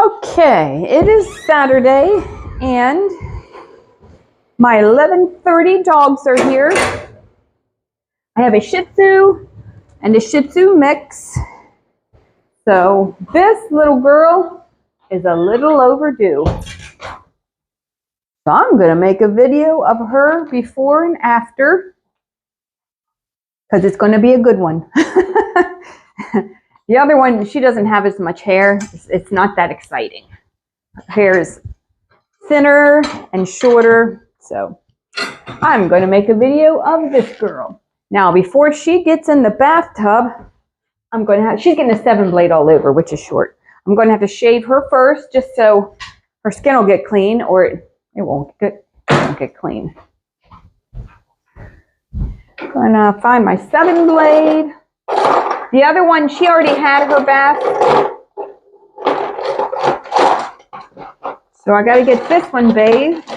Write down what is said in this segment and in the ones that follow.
Okay, it is Saturday and my 11:30 dogs are here. I have a Shihtzu and a Shihtzu mix. So this little girl is a little overdue. So I'm going to make a video of her before and after because it's going to be a good one. The other one, she doesn't have as much hair. It's not that exciting. Her hair is thinner and shorter. So I'm going to make a video of this girl. Now, before she gets in the bathtub, she's getting a 7-blade all over, which is short. I'm going to have to shave her first just so her skin will get clean, or it won't get clean. I'm going to find my 7-blade. The other one, she already had her bath. So I got to get this one bathed.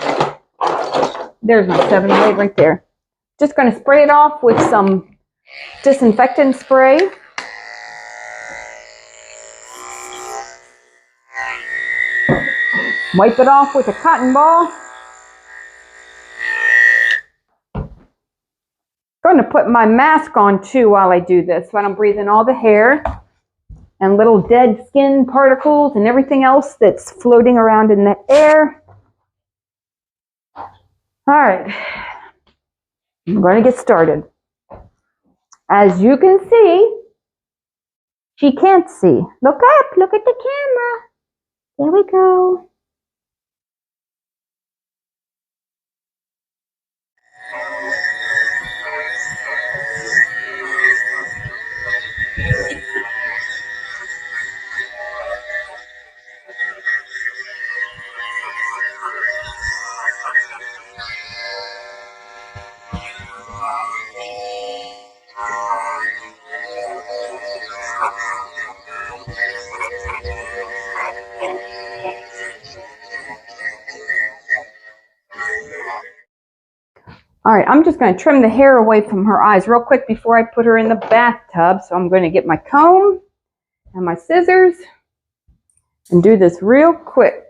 There's my 7-blade right there. Just going to spray it off with some disinfectant spray. Wipe it off with a cotton ball. I'm going to put my mask on too while I do this so I don't breathe in all the hair and little dead skin particles and everything else that's floating around in the air. All right, I'm going to get started. As you can see, she can't see. Look up, look at the camera. There we go. All right, I'm just going to trim the hair away from her eyes real quick before I put her in the bathtub. So I'm going to get my comb and my scissors and do this real quick.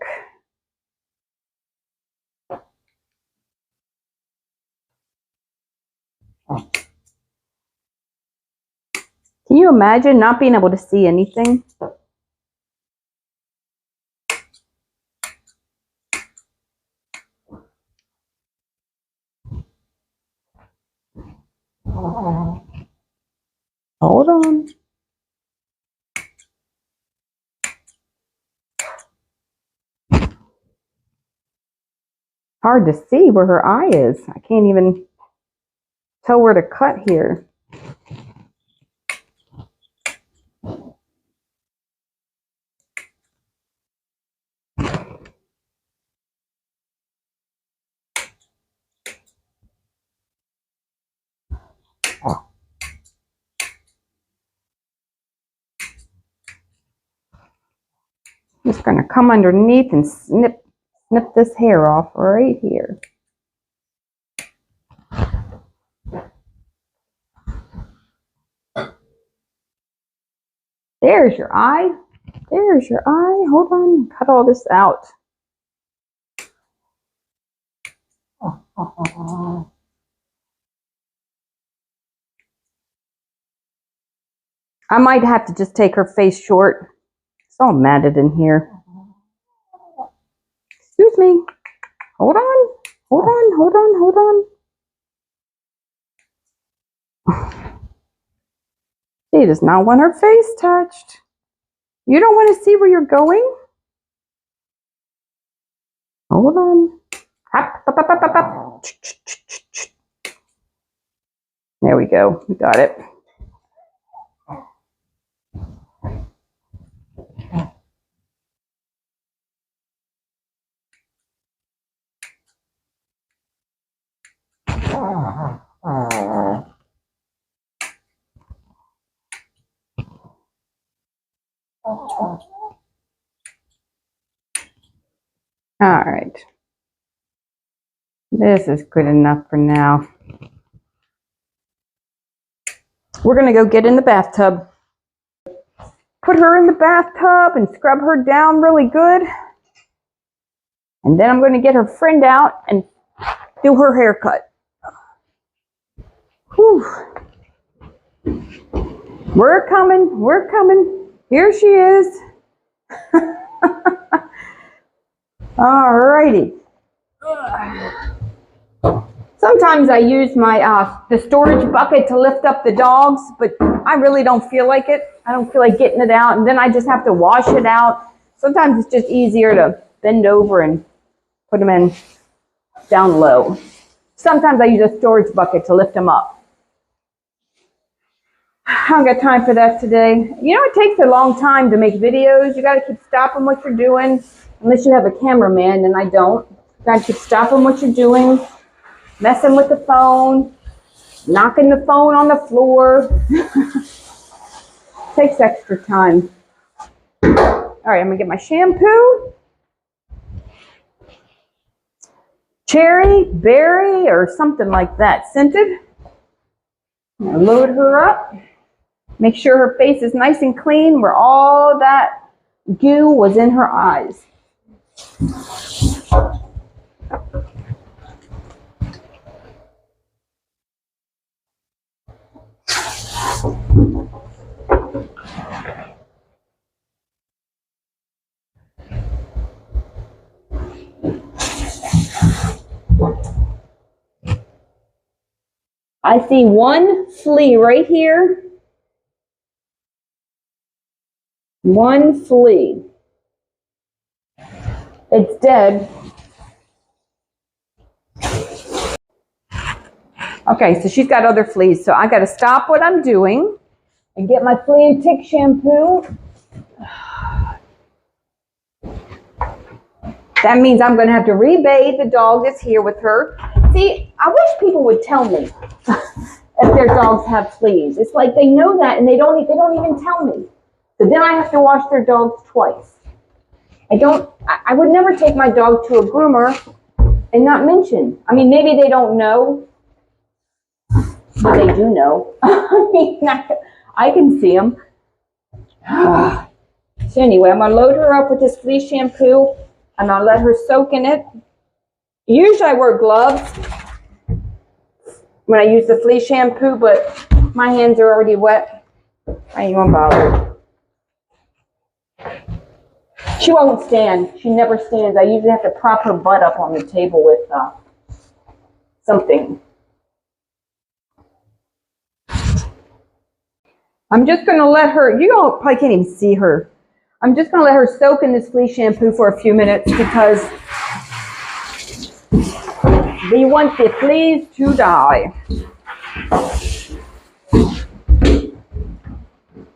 Can you imagine not being able to see anything? Hold on. Hard to see where her eye is. I can't even tell where to cut here. I'm just going to come underneath and snip this hair off right here. There's your eye. There's your eye. Hold on. Cut all this out. I might have to just take her face short. It's all matted in here. Excuse me. Hold on. Hold on. Hold on. Hold on. She does not want her face touched. You don't want to see where you're going? Hold on. Hop, hop, hop, hop, hop. There we go. We got it. All right. This is good enough for now. We're going to go get in the bathtub. put her in the bathtub and scrub her down really good. And then I'm going to get her friend out and do her haircut. Whew. We're coming. We're coming. Here she is. Alrighty. Sometimes I use my the storage bucket to lift up the dogs, but I really don't feel like it. I don't feel like getting it out, and then I just have to wash it out. Sometimes it's just easier to bend over and put them in down low. Sometimes I use a storage bucket to lift them up. I don't got time for that today. You know, it takes a long time to make videos. You got to keep stopping what you're doing, unless you have a cameraman, and I don't. You got to keep stopping what you're doing, messing with the phone, knocking the phone on the floor. Takes extra time. All right, I'm gonna get my shampoo. Cherry, berry, or something like that, scented. I'm gonna load her up. Make sure her face is nice and clean where all that goo was in her eyes. I see one flea right here. One flea. It's dead. Okay, so she's got other fleas, so I got to stop what I'm doing and get my flea and tick shampoo. That means I'm going to have to rebathe the dog that's here with her. See, I wish people would tell me if their dogs have fleas. It's like they know that and they don't even tell me. So then I have to wash their dogs twice. I would never take my dog to a groomer and not mention. I mean, maybe they don't know, but they do know. I mean, I can see them. So anyway, I'm going to load her up with this flea shampoo and I'll let her soak in it. Usually I wear gloves when I use the flea shampoo, but my hands are already wet. I ain't gonna bother. She won't stand. She never stands. I usually have to prop her butt up on the table with something. I'm just going to let her, you all probably can't even see her. I'm just going to let her soak in this flea shampoo for a few minutes because we want the fleas to die.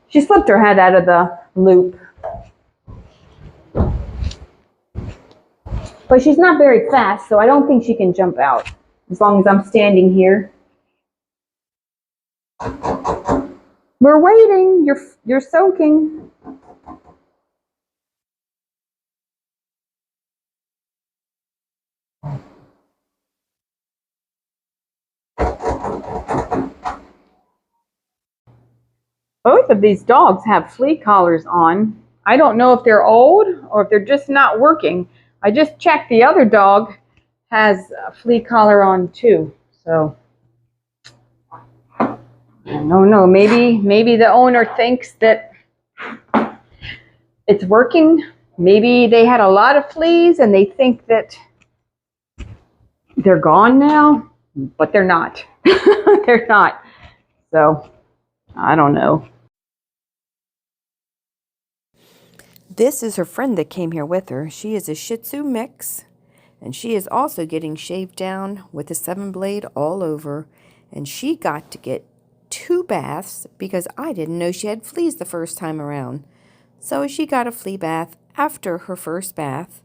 She slipped her head out of the loop. But she's not very fast, so I don't think she can jump out as long as I'm standing here. We're waiting. You're soaking. Both of these dogs have flea collars on. I don't know if they're old or if they're just not working. I just checked, the other dog has a flea collar on too. So I don't know. Maybe the owner thinks that it's working. Maybe they had a lot of fleas and they think that they're gone now, but they're not. They're not. So I don't know. This is her friend that came here with her. She is a Shihtzu mix, and she is also getting shaved down with a 7-blade all over, and she got to get 2 baths because I didn't know she had fleas the first time around. So she got a flea bath after her first bath,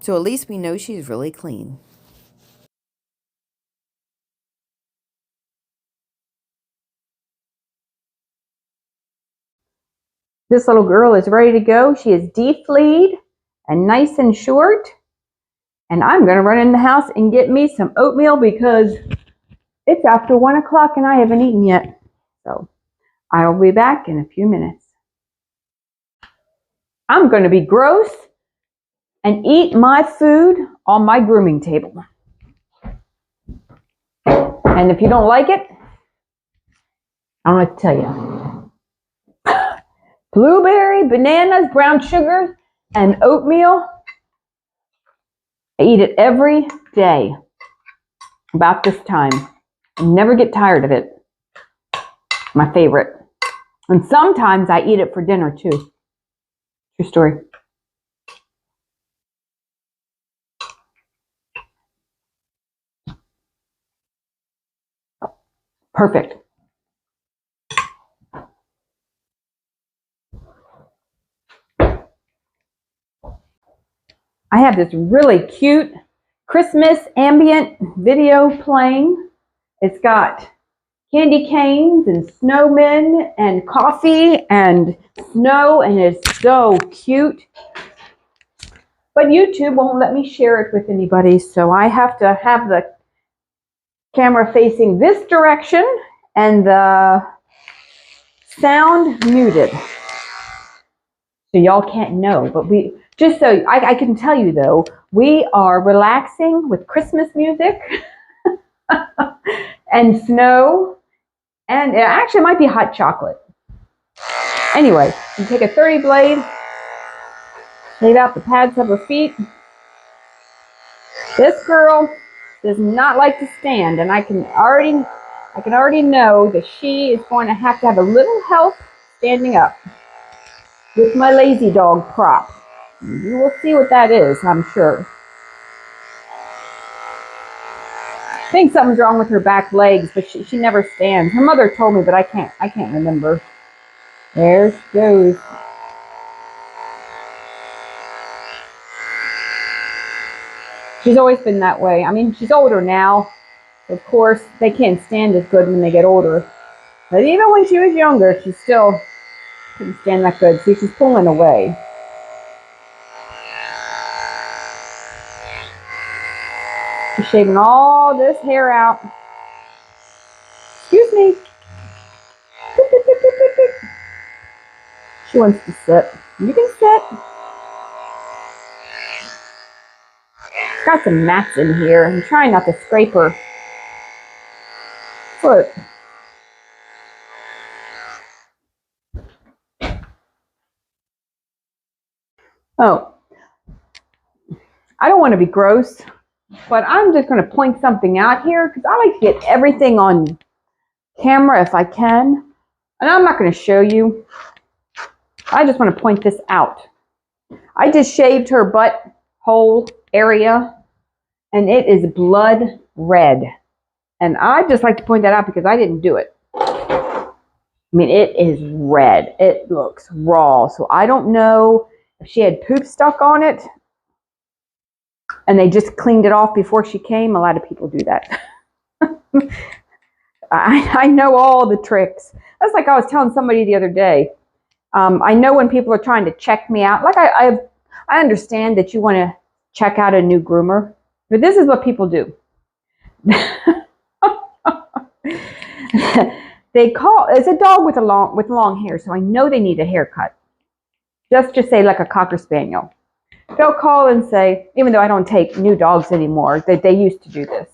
so at least we know she's really clean. This little girl is ready to go. She is defleed and nice and short. And I'm going to run in the house and get me some oatmeal because it's after 1 o'clock and I haven't eaten yet. So I'll be back in a few minutes. I'm going to be gross and eat my food on my grooming table. And if you don't like it, I don't know what to tell you. Blueberry, bananas, brown sugar, and oatmeal. I eat it every day about this time. I never get tired of it. My favorite. And sometimes I eat it for dinner too. True story. Perfect. I have this really cute Christmas ambient video playing. It's got candy canes and snowmen and coffee and snow, and it's so cute. But YouTube won't let me share it with anybody, so I have to have the camera facing this direction and the sound muted. So y'all can't know, but just so I can tell you though, we are relaxing with Christmas music and snow, and it actually might be hot chocolate. Anyway, you take a 30 blade, lay out the pads of her feet. This girl does not like to stand, and I can already know that she is going to have a little help standing up with my lazy dog prop. You will see what that is, I'm sure. I think something's wrong with her back legs, but she never stands. Her mother told me, but I can't remember. There she goes. She's always been that way. I mean, she's older now. Of course, they can't stand as good when they get older. But even when she was younger, she still couldn't stand that good. See, she's pulling away. She's shaving all this hair out. Excuse me. She wants to sit. You can sit. Got some mats in here. I'm trying not to scrape her foot. Oh, I don't want to be gross, but I'm just going to point something out here because I like to get everything on camera if I can. And I'm not going to show you. I just want to point this out. I just shaved her butt hole area, and it is blood red. And I just like to point that out because I didn't do it. I mean, it is red. It looks raw. So I don't know if she had poop stuck on it and they just cleaned it off before she came. A lot of people do that. I know all the tricks. That's like I was telling somebody the other day. I know when people are trying to check me out. Like I understand that you want to check out a new groomer, but this is what people do. It's a dog with long hair, so I know they need a haircut. Just say like a Cocker Spaniel. They'll call and say, even though I don't take new dogs anymore, they used to do this.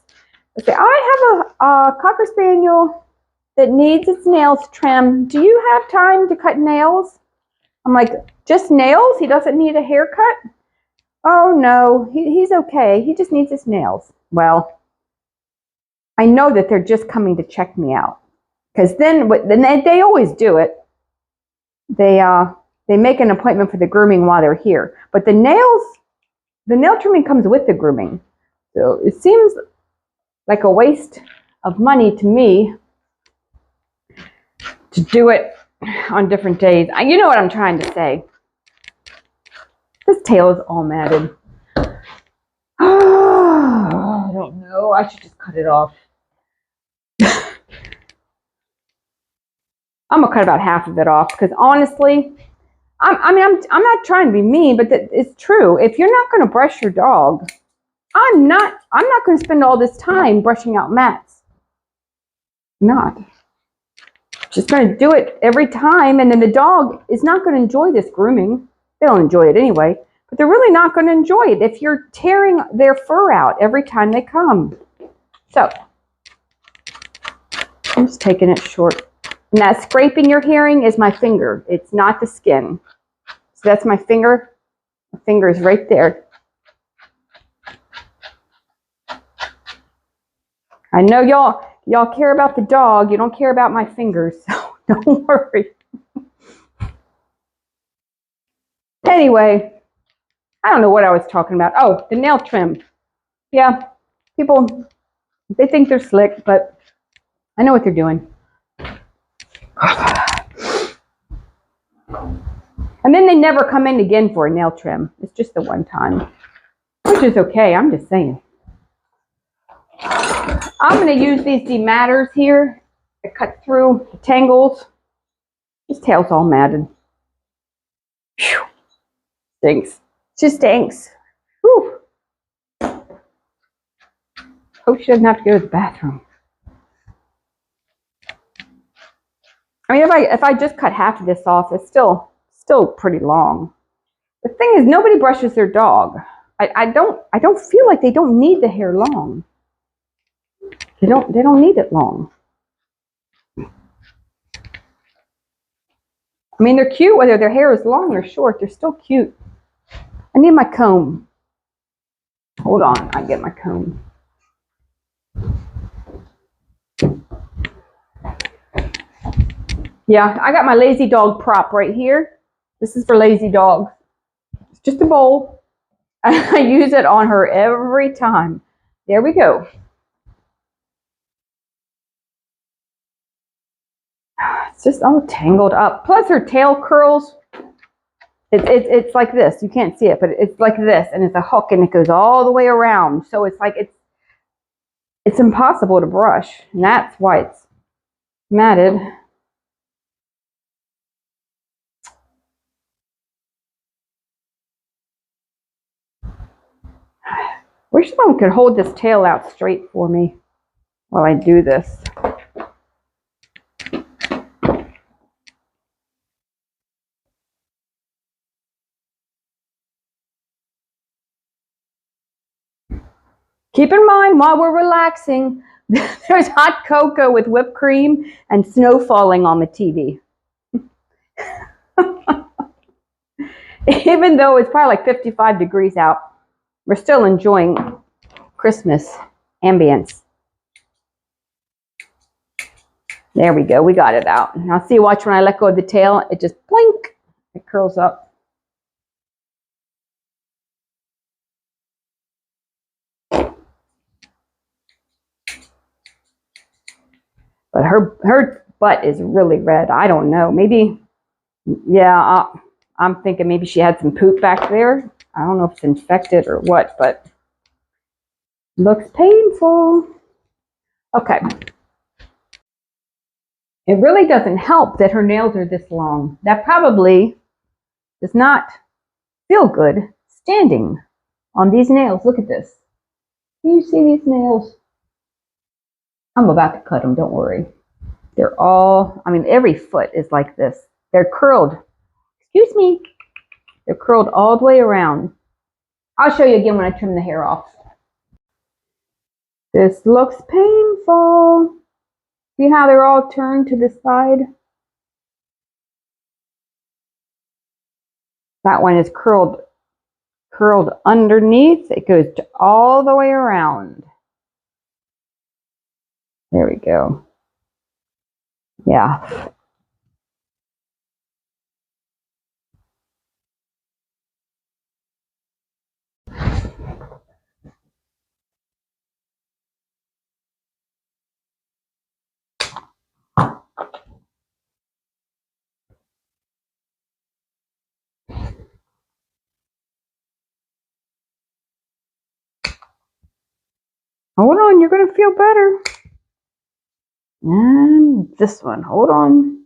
They say, I have a Cocker Spaniel that needs its nails trimmed. Do you have time to cut nails? I'm like, just nails? He doesn't need a haircut? Oh no, he's okay. He just needs his nails. Well, I know that they're just coming to check me out. Because then they always do it. They make an appointment for the grooming while they're here. But the nail trimming comes with the grooming. So it seems like a waste of money to me to do it on different days. You know what I'm trying to say. This tail is all matted. Oh, I don't know. I should just cut it off. I'm gonna cut about half of it off because honestly, I'm not trying to be mean, but it's true. If you're not gonna brush your dog, I'm not gonna spend all this time brushing out mats. I'm not. Just gonna do it every time, and then the dog is not gonna enjoy this grooming. They don't enjoy it anyway, but they're really not going to enjoy it if you're tearing their fur out every time they come. So I'm just taking it short. And that scraping you're hearing is my finger. It's not the skin. So that's my finger. My finger is right there. I know y'all care about the dog. You don't care about my fingers, so don't worry. Anyway, I don't know what I was talking about. Oh, the nail trim. Yeah, people, they think they're slick, but I know what they're doing. And then they never come in again for a nail trim. It's just the one time, which is okay. I'm just saying. I'm going to use these dematters here to cut through the tangles. This tail's all matted. Whew. Stinks. Just stinks. Whew. Hope she doesn't have to go to the bathroom. I mean, if I just cut half of this off, it's still pretty long. The thing is, nobody brushes their dog. I don't feel like they don't need the hair long. They don't need it long. I mean, they're cute whether their hair is long or short. They're still cute. I need my comb. Hold on, I get my comb. Yeah, I got my lazy dog prop right here. This is for lazy dogs. It's just a bowl. I use it on her every time. There we go. It's just all tangled up. Plus her tail curls. It's like this. You can't see it, but it's like this, and it's a hook, and it goes all the way around. So it's like it's impossible to brush, and that's why it's matted. Wish someone could hold this tail out straight for me while I do this. Keep in mind, while we're relaxing, there's hot cocoa with whipped cream and snow falling on the TV. Even though it's probably like 55 degrees out, we're still enjoying Christmas ambience. There we go. We got it out. Now see, watch when I let go of the tail, it just blink. It curls up. But her butt is really red. I don't know. Maybe, yeah, I'm thinking maybe she had some poop back there. I don't know if it's infected or what, but looks painful. Okay. It really doesn't help that her nails are this long. That probably does not feel good standing on these nails. Look at this. Can you see these nails? I'm about to cut them, don't worry. They're all, I mean, every foot is like this. They're curled. Excuse me. They're curled all the way around. I'll show you again when I trim the hair off. This looks painful. See how they're all turned to the side? That one is curled underneath. It goes all the way around. There we go. Yeah. Hold on, you're going to feel better. And this one, hold on.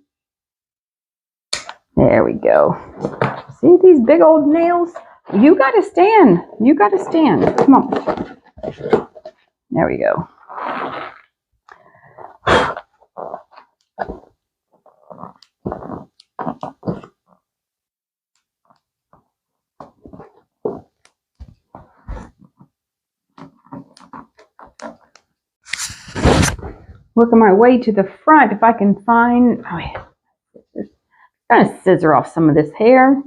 There we go. See these big old nails? You got to stand. You got to stand. Come on. There we go. working my way to the front if I can find, oh yeah, I'm gonna scissor off some of this hair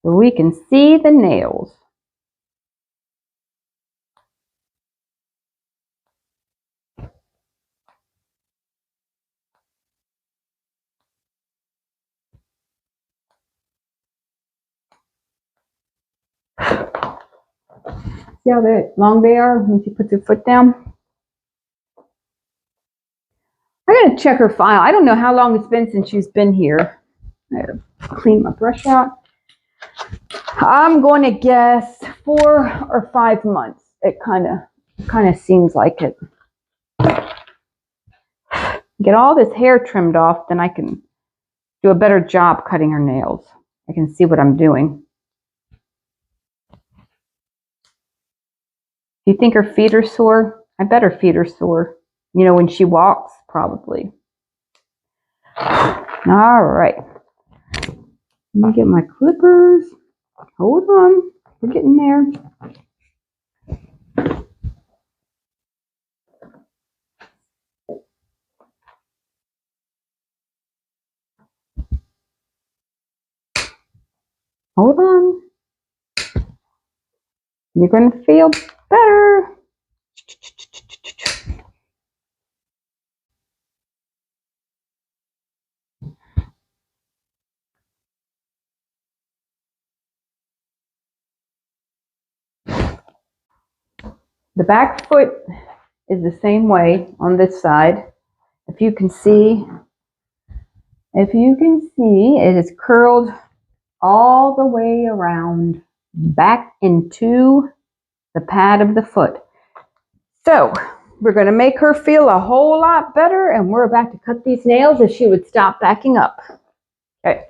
so we can see the nails. See how long they are when she puts her foot down? I gotta check her file. I don't know how long it's been since she's been here. I gotta clean my brush out. I'm going to guess 4 or 5 months. It kind of seems like it. Get all this hair trimmed off, then I can do a better job cutting her nails. I can see what I'm doing. Do you think her feet are sore? I bet her feet are sore. You know, when she walks, probably. All right. Let me get my clippers. Hold on. We're getting there. Hold on. You're going to feel better. The back foot is the same way on this side. If you can see, it is curled all the way around back into the pad of the foot. So we're going to make her feel a whole lot better, and we're about to cut these nails if she would stop backing up. Okay.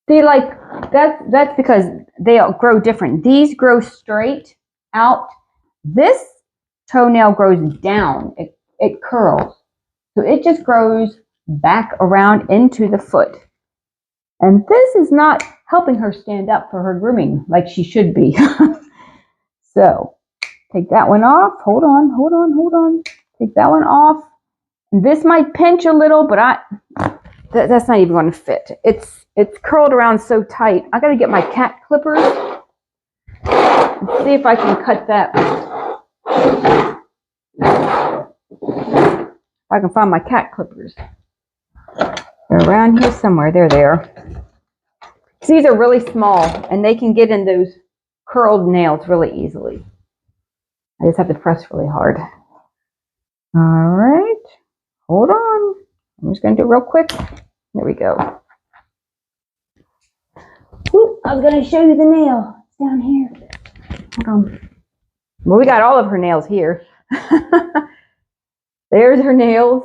See, like that's because they all grow different. These grow straight out. This toenail grows down. It curls. So it just grows back around into the foot. And this is not helping her stand up for her grooming like she should be. So take that one off. Hold on. Take that one off. And this might pinch a little, but that's not even going to fit. It's curled around so tight. I got to get my cat clippers and see if I can cut that. If I can find my cat clippers. They're around here somewhere. There they are. These are really small, and they can get in those curled nails really easily. I just have to press really hard. All right. Hold on. I'm just going to do it real quick. There we go. Whoop, I was going to show you the nail. It's down here. Hold on. Well, we got all of her nails here. There's her nails.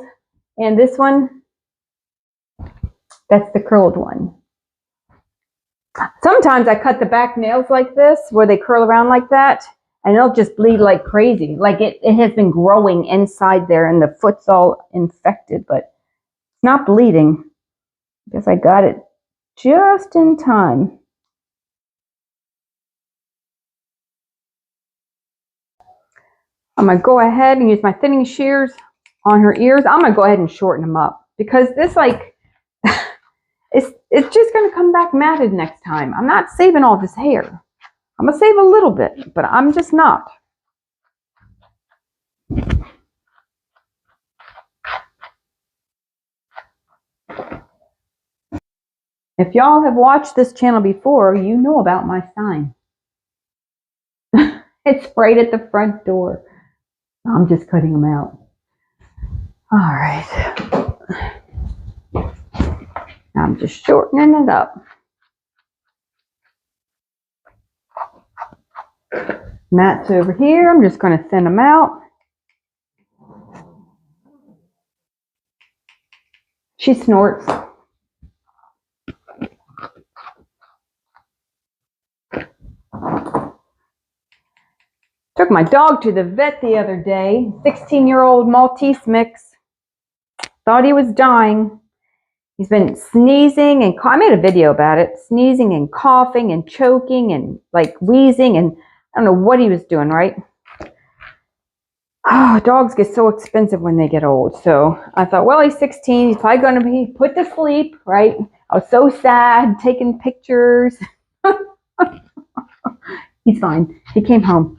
And this one, that's the curled one. Sometimes I cut the back nails like this, where they curl around like that, and it'll just bleed like crazy. Like it has been growing inside there, and the foot's all infected, but it's not bleeding. I guess I got it just in time. I'm going to go ahead and use my thinning shears on her ears. I'm going to go ahead and shorten them up, because this, like, it's just going to come back matted next time. I'm not saving all this hair. I'm going to save a little bit, but I'm just not. If y'all have watched this channel before, you know about my sign. It's right at the front door. I'm just cutting them out. All right. I'm just shortening it up. Matt's over here. I'm just going to thin them out. She snorts. Took my dog to the vet the other day. 16-year-old Maltese mix. Thought he was dying. He's been sneezing and I made a video about it. Sneezing and coughing and choking and like wheezing, and I don't know what he was doing, right? Oh, dogs get so expensive when they get old. So I thought, well, he's 16. He's probably going to be put to sleep, right? I was so sad, taking pictures. He's fine. He came home.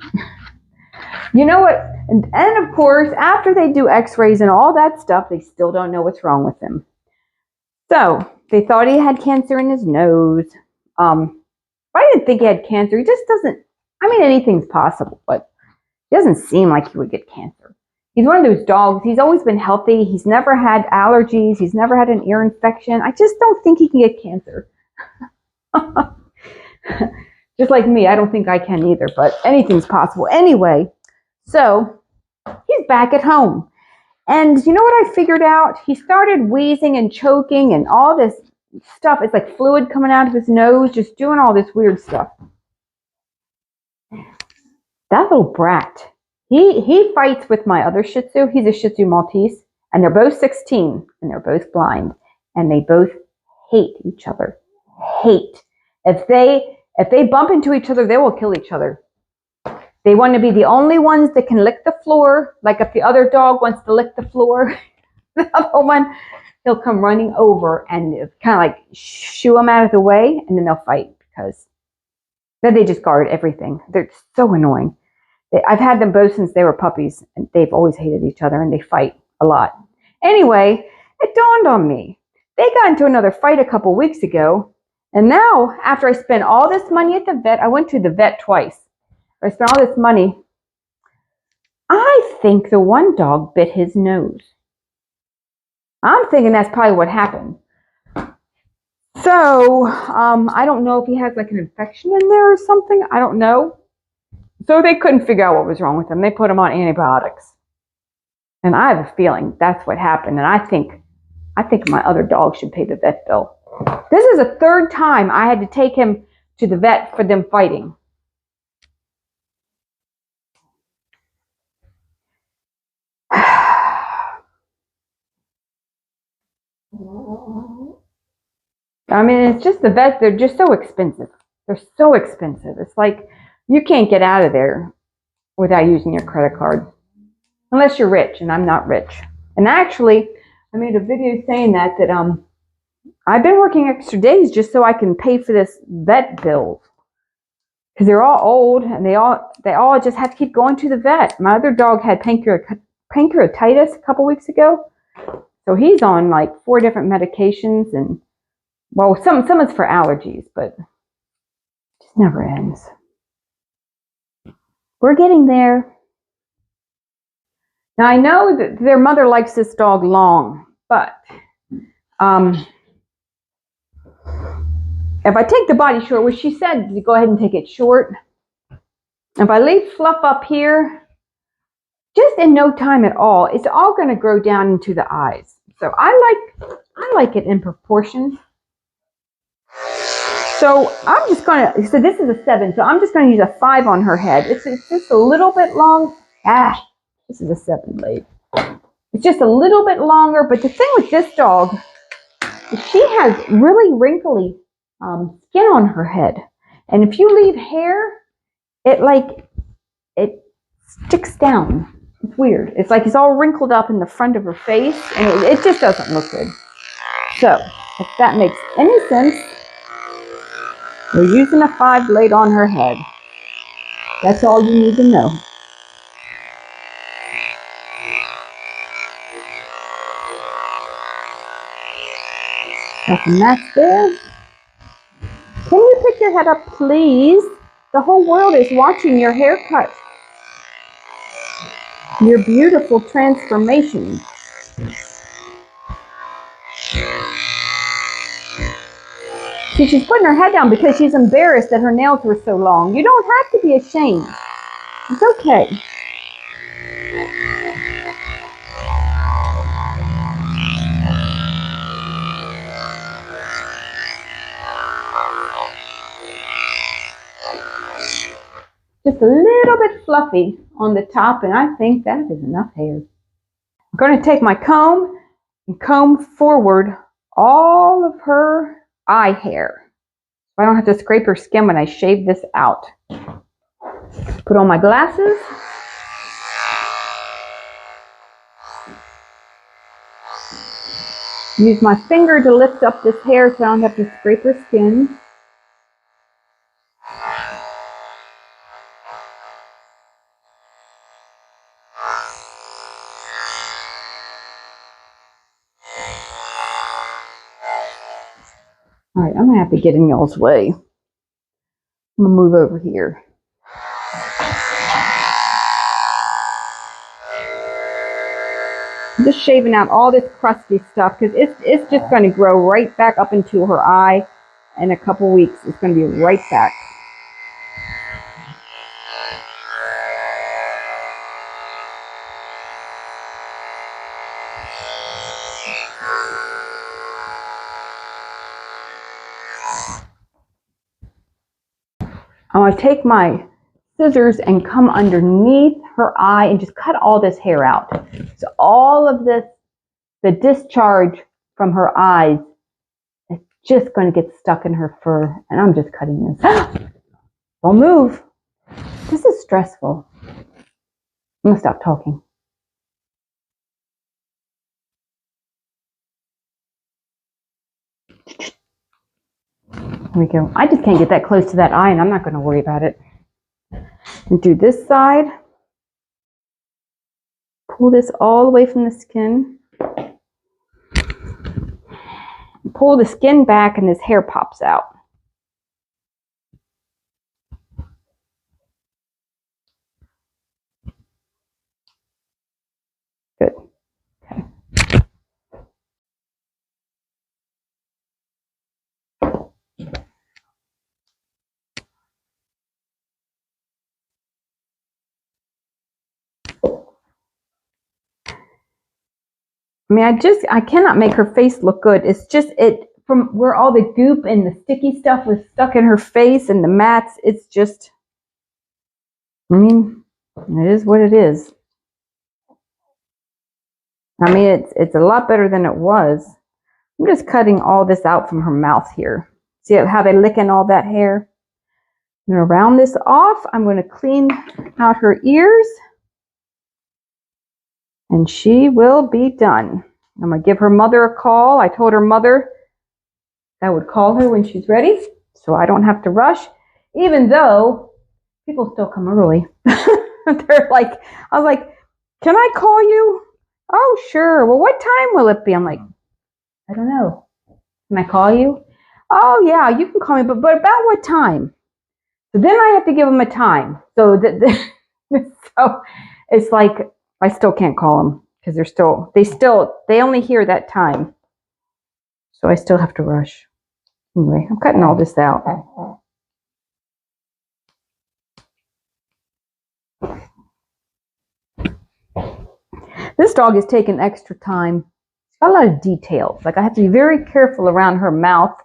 You know what? And of course, after they do x-rays and all that stuff, they still don't know what's wrong with him. So they thought he had cancer in his nose. I didn't think he had cancer. He just doesn't, I mean, anything's possible, but it doesn't seem like he would get cancer. He's one of those dogs. He's always been healthy. He's never had allergies. He's never had an ear infection. I just don't think he can get cancer. Just like me, I don't think I can either, but anything's possible. Anyway, so he's back at home. And you know what I figured out? He started wheezing and choking and all this stuff. It's like fluid coming out of his nose, just doing all this weird stuff. That little brat, he fights with my other Shih Tzu. He's a Shih Tzu Maltese, and they're both 16, and they're both blind, and they both hate each other. Hate. If they bump into each other, they will kill each other. They want to be the only ones that can lick the floor. Like if the other dog wants to lick the floor, the other one, he'll come running over and kind of like shoo them out of the way, and then they'll fight because then they just guard everything. They're so annoying. I've had them both since they were puppies, and they've always hated each other, and they fight a lot. Anyway, it dawned on me. They got into another fight a couple weeks ago, and now, after I spent all this money at the vet, I went to the vet twice. I spent all this money. I think the one dog bit his nose. I'm thinking that's probably what happened. So, I don't know if he has like an infection in there or something. I don't know. So they couldn't figure out what was wrong with him. They put him on antibiotics. And I have a feeling that's what happened. And I think my other dog should pay the vet bill. This is the third time I had to take him to the vet for them fighting. I mean, it's just the vets, they're just so expensive. They're so expensive. It's like you can't get out of there without using your credit card. Unless you're rich, and I'm not rich. And actually, I made a video saying that I've been working extra days just so I can pay for this vet bill. Because they're all old, and they all just have to keep going to the vet. My other dog had pancreatitis a couple weeks ago. So he's on like 4 different medications, and well, some is for allergies, but it just never ends. We're getting there. Now I know that their mother likes this dog long, but if I take the body short, which she said to go ahead and take it short, if I leave fluff up here, just in no time at all, it's all going to grow down into the eyes. So I like it in proportion. So I'm just going to, so this is a 7, so I'm just going to use a 5 on her head. It's just a little bit long. This is a 7 blade. It's just a little bit longer, but the thing with this dog is she has really wrinkly skin on her head. And if you leave hair, it sticks down. It's weird. It's like it's all wrinkled up in the front of her face, and it just doesn't look good. So, if that makes any sense, we're using a 5 blade on her head. That's all you need to know. Nothing that's there. Can you pick your head up, please? The whole world is watching your haircut. Your beautiful transformation. See, she's putting her head down because she's embarrassed that her nails were so long. You don't have to be ashamed. It's okay. Just a little bit fluffy on the top, and I think that is enough hair. I'm going to take my comb and comb forward all of her eye hair. I don't have to scrape her skin when I shave this out. Put on my glasses. Use my finger to lift up this hair so I don't have to scrape her skin. All right, I'm gonna have to get in y'all's way. I'm gonna move over here. I'm just shaving out all this crusty stuff because it's just going to grow right back up into her eye. In a couple weeks, it's going to be right back. I'm going to take my scissors and come underneath her eye and just cut all this hair out. So all of this, the discharge from her eyes, is just going to get stuck in her fur. And I'm just cutting this. Don't move. This is stressful. I'm going to stop talking. Here we go. I just can't get that close to that eye, and I'm not going to worry about it. And do this side. Pull this all the way from the skin. Pull the skin back, and this hair pops out. Good. Okay. I mean, I cannot make her face look good. It's just from where all the goop and the sticky stuff was stuck in her face and the mats. It's just, I mean, it is what it is. I mean, it's a lot better than it was. I'm just cutting all this out from her mouth here. See how they're licking all that hair? I'm going to round this off. I'm going to clean out her ears. And she will be done. I'm going to give her mother a call. I told her mother I would call her when she's ready, so I don't have to rush, even though people still come early. They're like, I was like, can I call you? Oh, sure. Well, what time will it be? I'm like, I don't know. Can I call you? Oh, yeah, you can call me, but about what time? So then I have to give them a time. So so it's like, I still can't call them because they only hear that time. So I still have to rush. Anyway, I'm cutting all this out. This dog is taking extra time. She's got a lot of details. Like I have to be very careful around her mouth.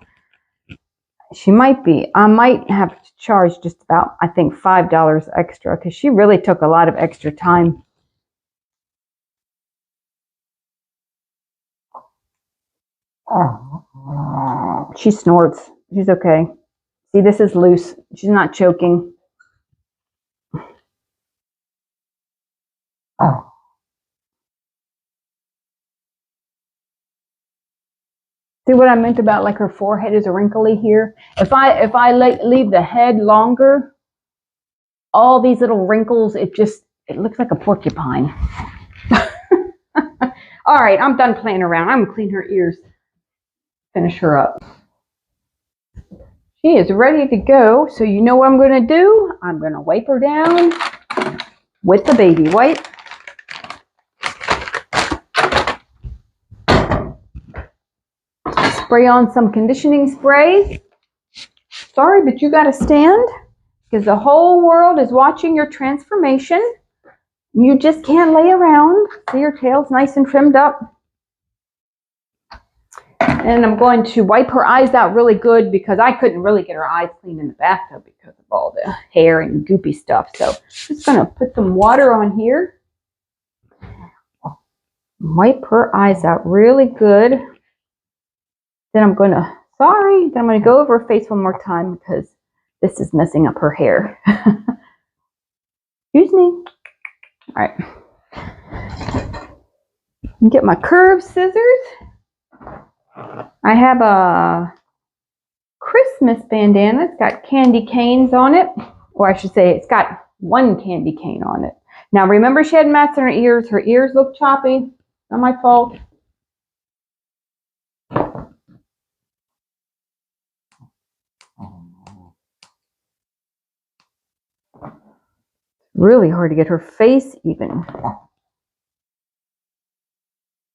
I might have to charge just about, I think, $5 extra because she really took a lot of extra time. She snorts. She's okay. See, this is loose. She's not choking. See what I meant about like her forehead is wrinkly here? If I leave the head longer, all these little wrinkles, it looks like a porcupine. All right, I'm done playing around. I'm gonna clean her ears. Finish her up. She is ready to go. So you know what I'm gonna do? I'm gonna wipe her down with the baby wipe. Spray on some conditioning spray. Sorry, but you gotta stand because the whole world is watching your transformation. You just can't lay around. See, your tail's nice and trimmed up. And I'm going to wipe her eyes out really good because I couldn't really get her eyes clean in the bathtub because of all the hair and goopy stuff. So I'm just going to put some water on here. Wipe her eyes out really good. Then I'm going to go over her face one more time because this is messing up her hair. Excuse me. All right. Get my curved scissors. I have a Christmas bandana. It's got candy canes on it. Or I should say it's got one candy cane on it. Now remember she had mats in her ears. Her ears look choppy. Not my fault. Really hard to get her face even.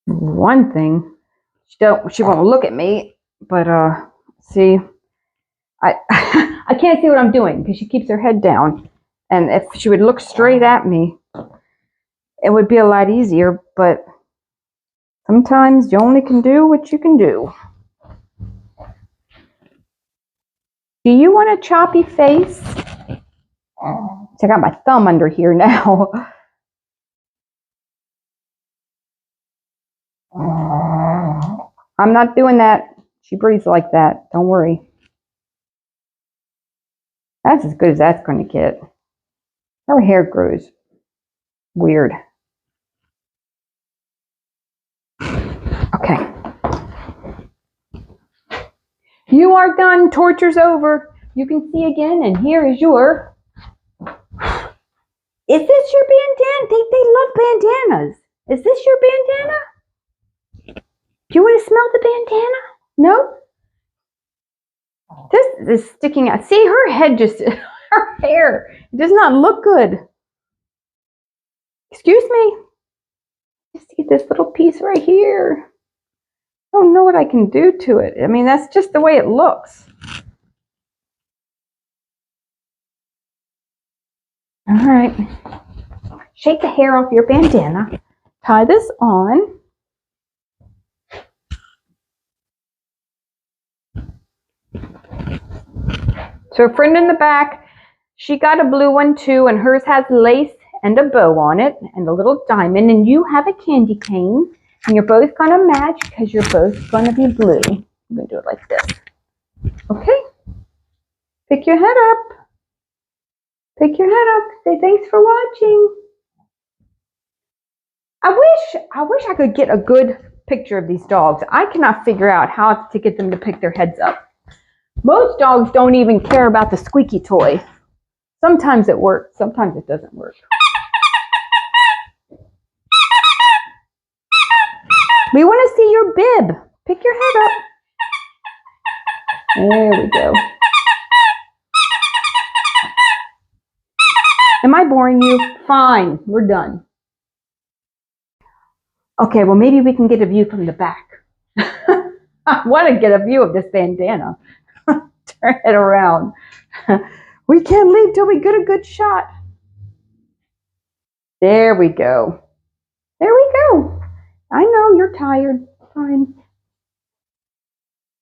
One thing, she won't look at me, but see, I I can't see what I'm doing because she keeps her head down. And if she would look straight at me, it would be a lot easier, but sometimes you only can do what you can do. Do you want a choppy face? I got my thumb under here now. I'm not doing that. She breathes like that. Don't worry. That's as good as that's going to get. Her hair grows weird. Okay. You are done. Torture's over. You can see again, and here is your... Is this your bandana? They love bandanas. Is this your bandana? Do you want to smell the bandana? No? This is sticking out. See, her head just... Her hair. It does not look good. Excuse me. Just get this little piece right here. I don't know what I can do to it. I mean, that's just the way it looks. All right. Shake the hair off your bandana. Tie this on. So a friend in the back, she got a blue one too, and hers has lace and a bow on it and a little diamond, and you have a candy cane, and you're both going to match because you're both going to be blue. I'm going to do it like this. Okay? Pick your head up. Pick your head up. Say thanks for watching. I wish I could get a good picture of these dogs. I cannot figure out how to get them to pick their heads up. Most dogs don't even care about the squeaky toy. Sometimes it works, sometimes it doesn't work. We want to see your bib. Pick your head up. There we go. Am I boring you? Fine, we're done. Okay, well maybe we can get a view from the back. I want to get a view of this bandana. Turn it around. We can't leave till we get a good shot. There we go. There we go. I know you're tired. Fine.